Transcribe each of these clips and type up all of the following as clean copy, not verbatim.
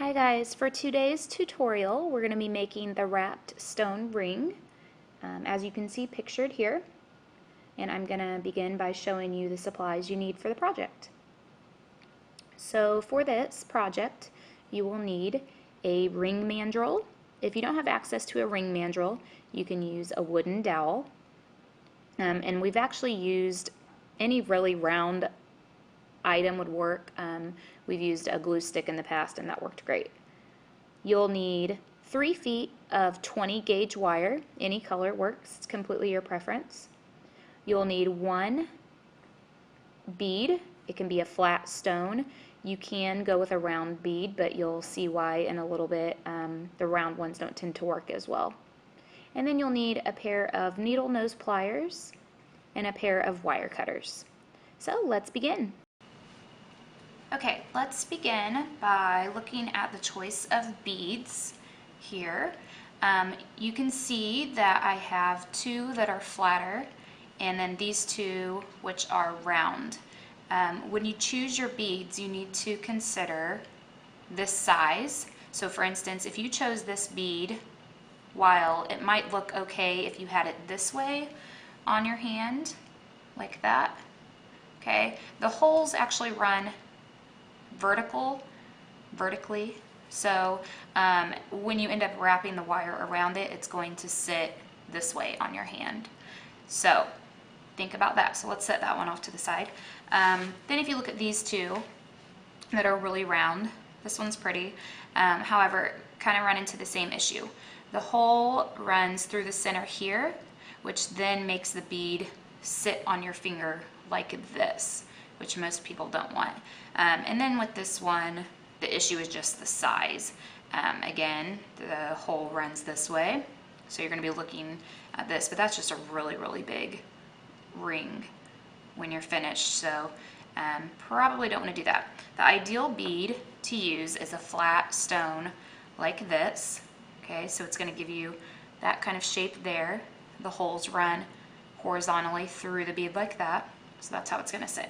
Hi guys, for today's tutorial we're going to be making the wrapped stone ring as you can see pictured here, and I'm going to begin by showing you the supplies you need for the project. So for this project you will need a ring mandrel. If you don't have access to a ring mandrel, you can use a wooden dowel, and we've actually used any really round item would work. We've used a glue stick in the past and that worked great. You'll need 3 feet of 20 gauge wire. Any color works, it's completely your preference. You'll need 1 bead. It can be a flat stone. You can go with a round bead, but you'll see why in a little bit. The round ones don't tend to work as well. And then you'll need a pair of needle nose pliers and a pair of wire cutters. So let's begin. Okay, let's begin by looking at the choice of beads here. You can see that I have 2 that are flatter and then these 2 which are round. When you choose your beads, you need to consider this size. So for instance, if you chose this bead, while it might look okay if you had it this way on your hand, like that, okay, the holes actually run vertically, so when you end up wrapping the wire around it, it's going to sit this way on your hand. So think about that. So let's set that one off to the side. Then if you look at these 2 that are really round, this one's pretty, however, kind of run into the same issue. The hole runs through the center here, which then makes the bead sit on your finger like this, which most people don't want. And then with this one, the issue is just the size. Again, the hole runs this way, so you're going to be looking at this, but that's just a really big ring when you're finished, so probably don't want to do that. The ideal bead to use is a flat stone like this. Okay, so it's going to give you that kind of shape there. The holes run horizontally through the bead like that, so that's how it's going to sit.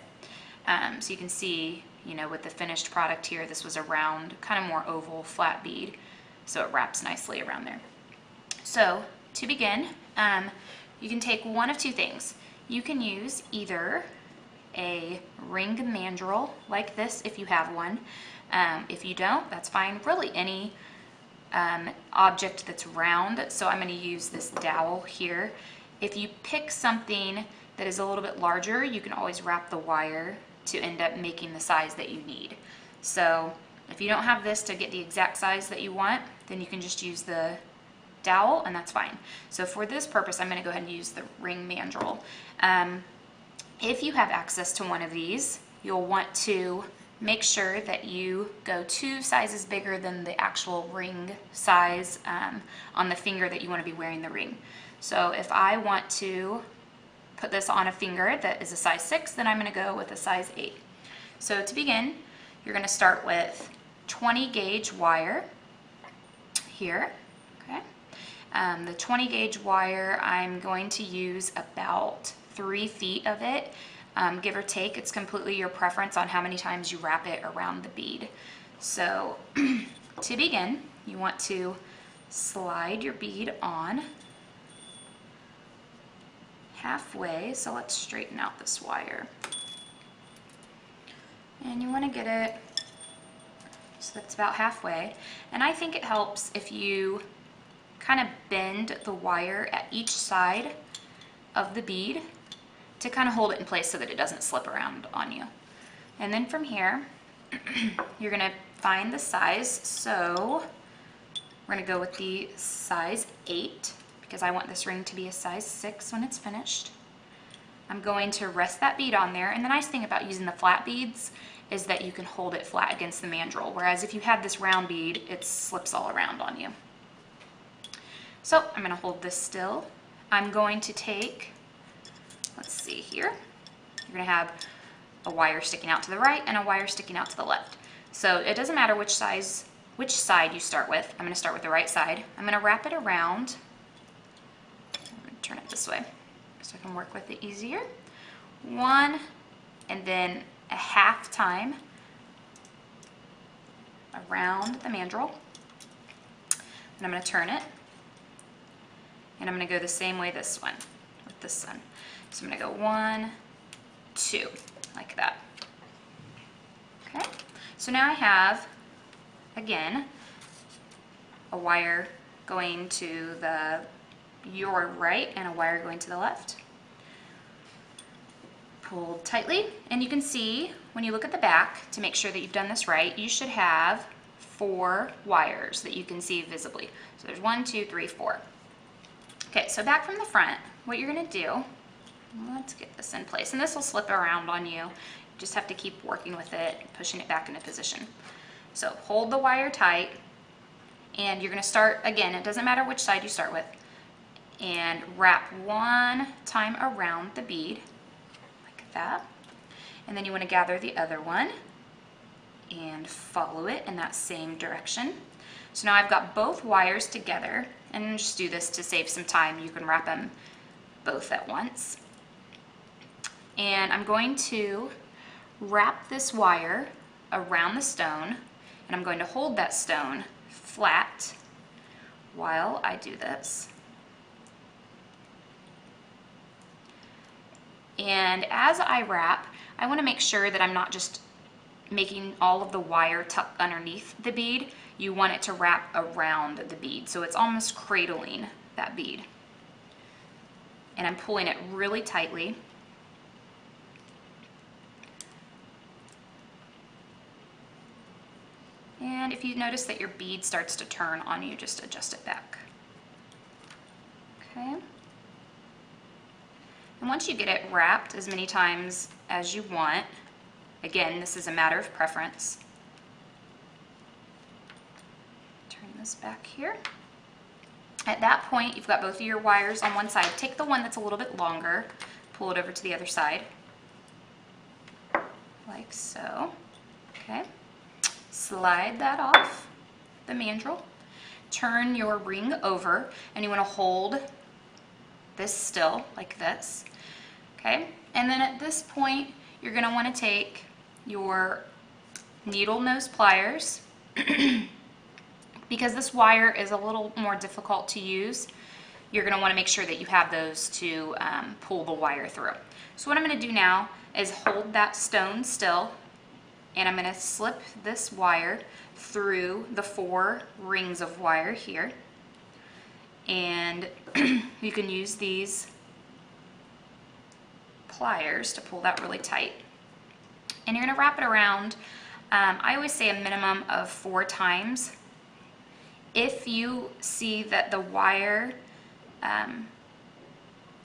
So you can see, with the finished product here, this was a round, kind of more oval, flat bead, so it wraps nicely around there. So to begin, you can take one of 2 things. You can use either a ring mandrel like this if you have one. If you don't, that's fine. Really any object that's round, so I'm going to use this dowel here. If you pick something that is a little bit larger, you can always wrap the wire to end up making the size that you need. So if you don't have this to get the exact size that you want, then you can just use the dowel and that's fine. So for this purpose, I'm going to go ahead and use the ring mandrel. If you have access to one of these, you'll want to make sure that you go 2 sizes bigger than the actual ring size on the finger that you want to be wearing the ring. So if I want to put this on a finger that is a size 6, then I'm going to go with a size 8. So to begin, you're going to start with 20 gauge wire here. Okay. The 20 gauge wire, I'm going to use about 3 feet of it, give or take. It's completely your preference on how many times you wrap it around the bead. So to begin, you want to slide your bead on halfway, so let's straighten out this wire. And you want to get it so that's about halfway. And I think it helps if you kind of bend the wire at each side of the bead to kind of hold it in place so that it doesn't slip around on you. And then from here, you're going to find the size. So we're going to go with the size 8 because I want this ring to be a size 6 when it's finished. I'm going to rest that bead on there, and the nice thing about using the flat beads is that you can hold it flat against the mandrel, whereas if you have this round bead, it slips all around on you. So I'm going to hold this still. I'm going to take, let's see here, you're going to have a wire sticking out to the right and a wire sticking out to the left. So it doesn't matter which side you start with. I'm going to start with the right side. I'm going to wrap it around. I'm going to turn it this way so I can work with it easier. 1 and then a half time around the mandrel. And I'm going to turn it. And I'm going to go the same way this one, with this one. So I'm going to go 1, 2, like that. Okay, so now I have, again, a wire going to your right and a wire going to the left. Pulled tightly, and you can see when you look at the back, to make sure that you've done this right, you should have 4 wires that you can see visibly. So there's 1, 2, 3, 4. Okay, so back from the front, what you're going to do, let's get this in place, and this will slip around on you. You just have to keep working with it, pushing it back into position. So hold the wire tight, and you're going to start, again, it doesn't matter which side you start with, and wrap 1 time around the bead, like that. And then you want to gather the other one and follow it in that same direction. So now I've got both wires together, and just do this to save some time. You can wrap them both at once. And I'm going to wrap this wire around the stone, and I'm going to hold that stone flat while I do this. And as I wrap, I want to make sure that I'm not just making all of the wire tuck underneath the bead. You want it to wrap around the bead, so it's almost cradling that bead. And I'm pulling it really tightly. And if you notice that your bead starts to turn on you, just adjust it back. Okay. And once you get it wrapped as many times as you want, again, this is a matter of preference. Turn this back here. At that point, you've got both of your wires on one side. Take the one that's a little bit longer, pull it over to the other side, like so. Okay. Slide that off the mandrel. Turn your ring over, and you want to hold this still, like this. Okay. And then at this point, you're going to want to take your needle nose pliers. Because this wire is a little more difficult to use, you're going to want to make sure that you have those to pull the wire through. So what I'm going to do now is hold that stone still, and I'm going to slip this wire through the 4 rings of wire here. And you can use these pliers to pull that really tight. And you're going to wrap it around, I always say a minimum of 4 times. If you see that the wire,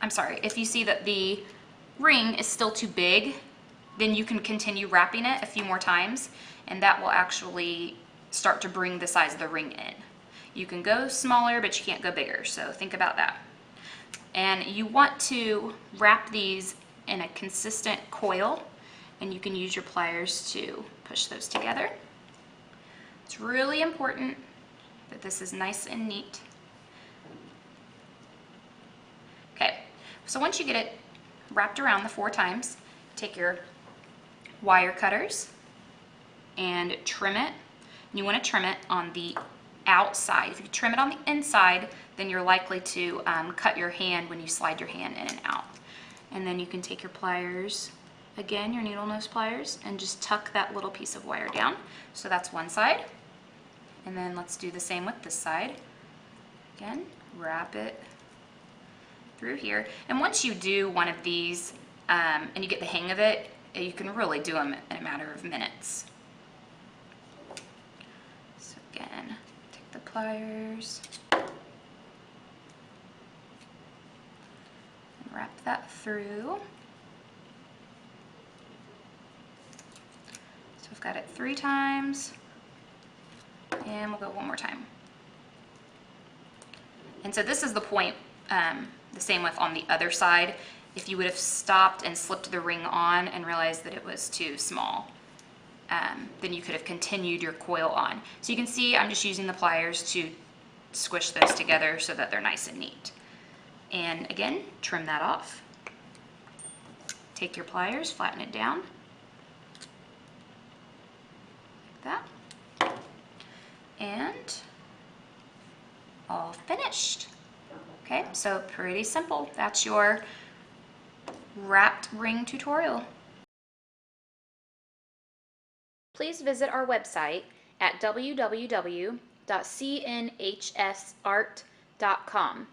if you see that the ring is still too big, then you can continue wrapping it a few more times, and that will actually start to bring the size of the ring in. You can go smaller, but you can't go bigger, so think about that. And you want to wrap these in a consistent coil, and you can use your pliers to push those together. It's really important that this is nice and neat. Okay, so once you get it wrapped around the 4 times, take your wire cutters and trim it. You want to trim it on the outside. If you trim it on the inside, then you're likely to cut your hand when you slide your hand in and out. And then you can take your pliers, again, your needle nose pliers, and just tuck that little piece of wire down. So that's one side. And then let's do the same with this side. Again, wrap it through here. And once you do one of these and you get the hang of it, you can really do them in a matter of minutes. So again, take the pliers and wrap that through. So we've got it 3 times. And we'll go one more time. And so this is the point, the same with on the other side. If you would have stopped and slipped the ring on and realized that it was too small, then you could have continued your coil on. So you can see I'm just using the pliers to squish those together so that they're nice and neat. And again, trim that off. Take your pliers, flatten it down, like that. And all finished. Okay, so pretty simple. That's your wrapped ring tutorial. Please visit our website at www.cnhsart.com